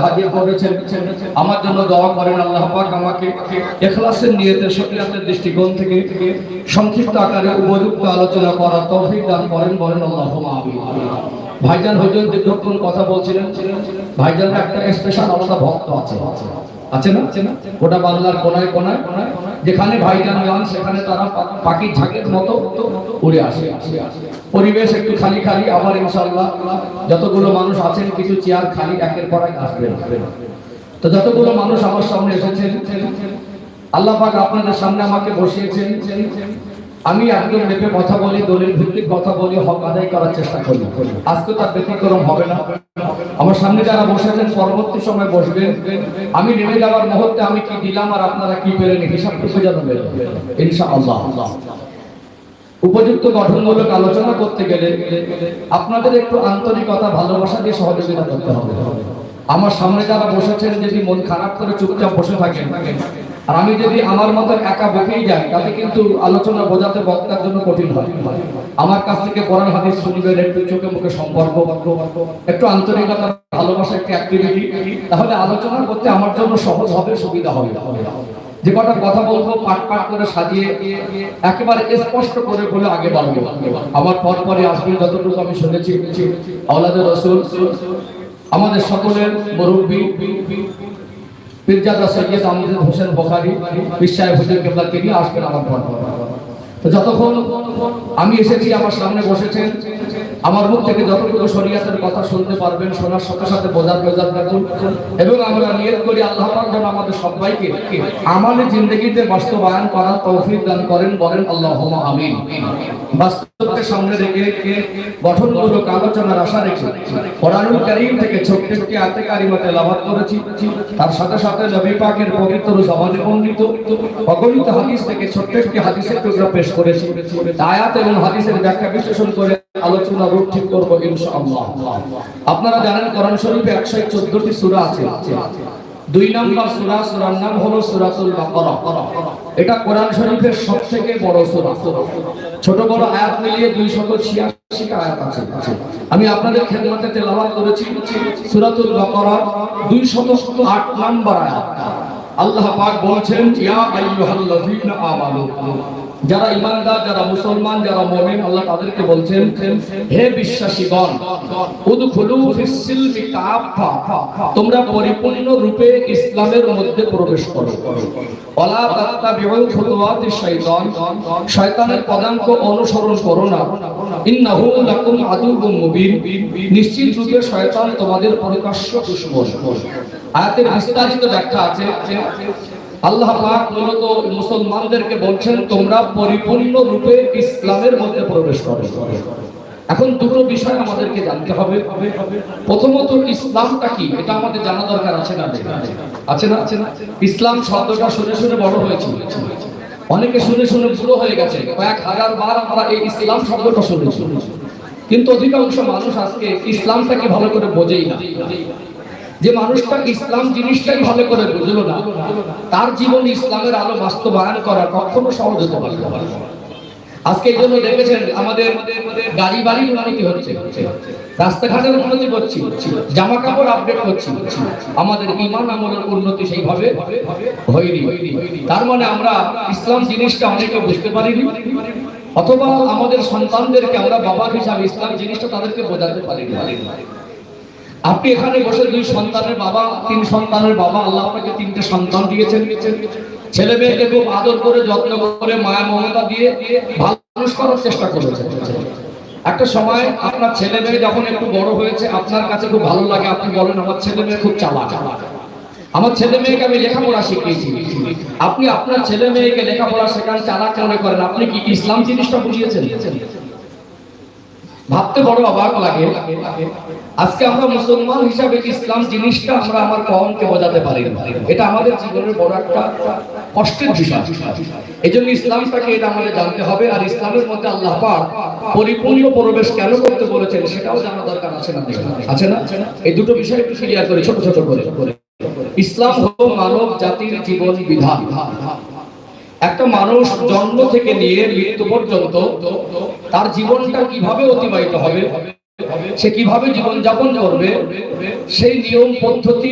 হাজির করেছেন, আমার জন্য দোয়া করেন আল্লাহ পাক আমাকে ইখলাসের নিয়তে শরীয়তের দৃষ্টিকোণ থেকে সংক্ষিপ্ত আকারে উপযুক্ত আলোচনা করার তৌফিক দান করেন, বলেন আল্লাহুম্মা আমিন। ভাইজান হুজুর দীর্ঘক্ষণ কথা বলছিলেন। ভাইজানের একটা স্পেশাল আলাদা ভক্ত আছে না? গোটা বাংলার কোনায় কোনায় যেখানে ভাইজান যান সেখানে তারা পাখির ঝাঁকের মতো উড়ে আসে। পরিবেশ একটু খালি খালি, আবার ইনশাআল্লাহ যতগুলো মানুষ আছেন কিছু চেয়ার খালি একের পর এক আসবে। তো যতগুলো মানুষ আমার সামনে এসেছেন, আল্লাহ পাক আপনাদের সামনে আমাকে বসিয়েছেন। আমি একদম মেপে কথা বলি, দলিল ভিত্তিক কথা বলি, হক আদায় করার চেষ্টা করি। আজকে তার ব্যতিক্রম হবে না। আমার সামনে যারা বসেছেন পরবর্তী সময় বসবেন, আমি নেমে যাওয়ার মুহূর্তে আমি কি দিলাম আর আপনারা কি পেলেন হিসাবটুকু জানাবেন ইনশাআল্লাহ। উপযুক্ত গঠনমূলক আলোচনা করতে গেলে আপনাদের একটু আন্তরিকতা, ভালোবাসা দিয়ে সহযোগিতা করতে হবে। আমার সামনে যারা বসেছেন যদি মন খারাপ করে চুপচাপ বসে থাকেন আর আমি যদি আমার মতো একা বকেই যাই, তাতে কিন্তু আলোচনা বোঝাতে বক্তার জন্য কঠিন হয়। আমার কাছ থেকে কোরআন হাদিস শুনবেন, একটু চোখে মুখে সম্পর্ক, একটু আন্তরিকতা, ভালোবাসা, একটু অ্যাক্টিভিটি, তাহলে আলোচনা করতে আমার জন্য সহজ হবে, সুবিধা হবে। যে কটা কথা বলবো পাট পাট করে সাজিয়ে একেবারে স্পষ্ট করে বলে আগে বাড়বো। আমার পরে আসবেন যতটুকু আমি শুনেছি আওলাদে রাসূল, আমাদের সকলের মুরব্বী পীরজাদা সৈয়দ আহমদ হোসেন বুখারী বিশ্বায় হুজুর কেবলাকে নিয়ে আসবেন আমার পর। তো যতক্ষণ আমি এসেছি আমার সামনে বসেছেন, আমার মুখ থেকে যতটুকু শরীয়তের কথা শুনতে পারবেন, শোনার সাথে সাথে বোঝার রাখুন। এবং আমরা নিয়ত করি আল্লাহ পাক যেন আমাদের সবাইকে আমাদের জিন্দগিতে বাস্তবায়ন করার তৌফিক দান করেন, বলেন আল্লাহুম্মা আমিন। বাস্তবকে সামনে রেখে গঠনমূলক আলোচনার আশা রেখে কোরআনুল কারীম থেকে ছোট্ট একটি আয়াতে কারিমা তেলাওয়াত করেছি। তার সাথে সাথে নবী পাকের পবিত্র জবানে বর্ণিত অগণিত হাদিস থেকে ছোট্ট একটি হাদিসের টুকরা পেশ করেছি। আয়াত এবং হাদিসের ব্যাখ্যা বিশ্লেষণ করে আলোচনা রূপ ঠিক করব ইনশাআল্লাহ। আপনারা জানেন কোরআন শরীফে 114টি সূরা আছে। 2 নম্বর সূরার নাম হলো সূরাতুল বাকারা। এটা কোরআন শরীফের সবথেকে বড় সূরা। ছোট বড় আয়াত মিলিয়ে 286টা আয়াত আছে। আমি আপনাদের খেদমতে তেলাওয়াত করেছি সূরাতুল বাকারা 208 নম্বর আয়াত। আল্লাহ পাক বলেছেন, ইয়া আইয়ুহাল্লাযীনা আমানু, যারা ঈমানদার, যারা মুসলমান, যারা মুমিন, আল্লাহ তাদেরকে বলছেন, হে বিশ্বাসীগণ, উদখুলু ফিস সিলমি কাফা, তোমরা পরিপূর্ণ রূপে ইসলামের মধ্যে প্রবেশ করো। ওয়ালা তাত্তাবিউ খুতুওয়াতিশ শাইতান, শয়তানের পদাঙ্ক অনুসরণ করো না। ইন্নাহু লাকুম আদুউম মুবিন, নিশ্চিত রূপে শয়তান তোমাদের প্রকাশ্য দুশমন। আয়াতের বিস্তারিত ব্যাখ্যা আছে। আল্লাহ পাক মূলত মুসলমানদেরকে বলছেন তোমরা পরিপূর্ণ রূপে ইসলামের মধ্যে প্রবেশ করো। এখন দুটো বিষয় আমাদেরকে জানতে হবে। প্রথমত ইসলামটা কি, এটা আমাদের জানা দরকার আছে না? ইসলাম শব্দটা শুনে শুনে বড় হয়েছে, অনেকে শুনে শুনে বুড়ো হয়ে গেছে। কয়েক হাজার বার আমরা এই ইসলাম শব্দটা শুনেছি, কিন্তু অধিকাংশ মানুষ আজকে ইসলামটাকে ভালো করে বোঝেই না। যে মানুষটা ইসলাম জিনিসটাই ভালো করে বুঝলো না, তার জীবনে ইসলামের আলো বাস্তবায়ন করা কখনো সহজ হতে পারে না। আজকে এই জন্য দেখেছেন আমাদের গাড়ি বাড়ির উন্নতি হচ্ছে, রাস্তাঘাটের উন্নতি করছি, জামা কাপড় আপডেট করছি, আমাদের ঈমান আমলের উন্নতি সেইভাবে হয়নি। তার মানে আমরা ইসলাম জিনিসটা অনেকে বুঝতে পারিনি, অথবা আমাদের সন্তানদেরকে আমরা বাবা হিসাবে ইসলাম জিনিসটা তাদেরকে বোঝাতে পারিনি। আপনি এখানে বসে 2 সন্তানের বাবা, 3 সন্তানের বাবা, আল্লাহ আপনাকে 3টে সন্তান দিয়েছেন। ছেলে মেয়েকে খুব আদর করে, যত্ন করে, মায়া মমতা দিয়ে ভালো মানুষ করার চেষ্টা করেছেন। একটা সময় আপনার ছেলে মেয়ে যখন একটু বড় হয়েছে, আপনার কাছে খুব ভালো লাগে, আপনি বলেন আমার ছেলে মেয়ে খুব চালাক, আমার ছেলে মেয়েকে আমি লেখাপড়া শিখিয়েছি। আপনি আপনার ছেলে মেয়েকে লেখাপড়া শেখান, চালাক মনে করেন, আপনি কি ইসলাম জিনিসটা বুঝিয়েছেন? ভাবতে বড় অবাক লাগে। আজকে আমরা মুসলমান হিসাবে ইসলাম জিনিসটা আমরা আমার কওমকে বোঝাতে পারি না। এটা আমাদের জীবনের বড় একটা কষ্টের বিষয়। এজন্য ইসলামটাকে এটা আমাদের জানতে হবে। আর ইসলামের মধ্যে আল্লাহ পাক পরিপূর্ণ প্রবেশ কেন করতে বলেছেন সেটাও জানা দরকার আছে না? এই দুটো বিষয় একটু ক্লিয়ার করে ছোট ছোট করে। ইসলাম হলো মানব জাতির জীবন বিধান। একটা মানুষ জন্ম থেকে নিয়ে মৃত্যু পর্যন্ত তার জীবনটা কিভাবে অতিবাহিত হবে সে কিভাবে জীবনযাপন করবে সেই নিয়ম পদ্ধতি